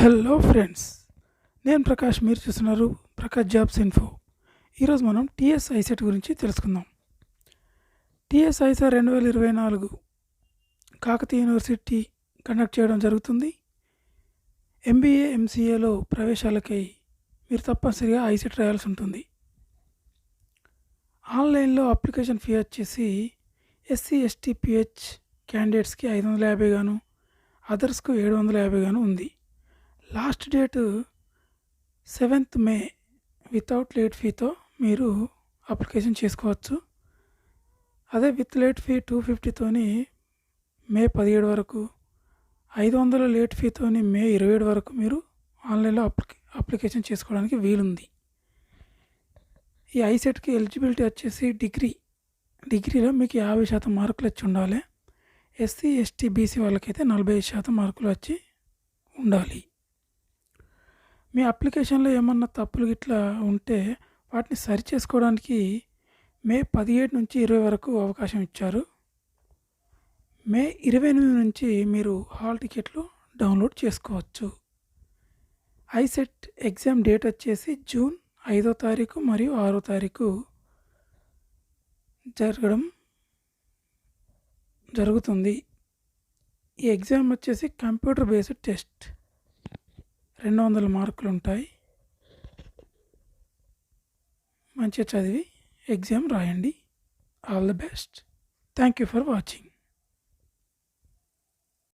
Hello friends, నేను ప్రకాష్. మీరు చూస్తున్నారు ప్రకాష్ జాబ్స్ ఇన్ఫో. ఈరోజు మనం టీఎస్ ఐసెట్ గురించి తెలుసుకుందాం. TS ICET 2024 Kakatiya university conduct చేయడం జరుగుతుంది. ఎంబీఏ ఎంసీఏలో ప్రవేశాలకై మీరు తప్పనిసరిగా ఐసెట్ రాయాల్సి ఉంటుంది. ఆన్లైన్లో అప్లికేషన్ ఫీ వచ్చేసి ఎస్సీ ఎస్టీ పిహెచ్ క్యాండిడేట్స్కి 550 గాను, అదర్స్కు 750 గాను ఉంది. లాస్ట్ డేట్ 7th మే వితౌట్ లేట్ ఫీతో మీరు అప్లికేషన్ చేసుకోవచ్చు. అదే విత్ లేట్ ఫీ 250తోని మే 17 వరకు, 500 లేట్ ఫీతోని మే 27 వరకు మీరు ఆన్లైన్లో అప్లికేషన్ చేసుకోవడానికి వీలుంది. ఈ ఐసెట్కి ఎలిజిబిలిటీ వచ్చేసి డిగ్రీలో మీకు 50% మార్కులు వచ్చి ఉండాలి. ఎస్సీ ఎస్టీ బీసీ వాళ్ళకైతే 45% మార్కులు వచ్చి ఉండాలి. మీ అప్లికేషన్లో ఏమన్నా తప్పులు గిట్లా ఉంటే వాటిని సరి చేసుకోవడానికి మే 17 నుంచి 20 వరకు అవకాశం ఇచ్చారు. మే 28 నుంచి మీరు హాల్ టికెట్లు డౌన్లోడ్ చేసుకోవచ్చు. ఐసెట్ ఎగ్జామ్ డేట్ వచ్చేసి జూన్ 5వ తారీఖు మరియు 6వ తారీఖు జరుగుతుంది. ఈ ఎగ్జామ్ వచ్చేసి కంప్యూటర్ బేస్డ్ టెస్ట్, 200 మార్కులు ఉంటాయి. మంచిగా చదివి ఎగ్జామ్ రాయండి. All the best. Thank you for watching.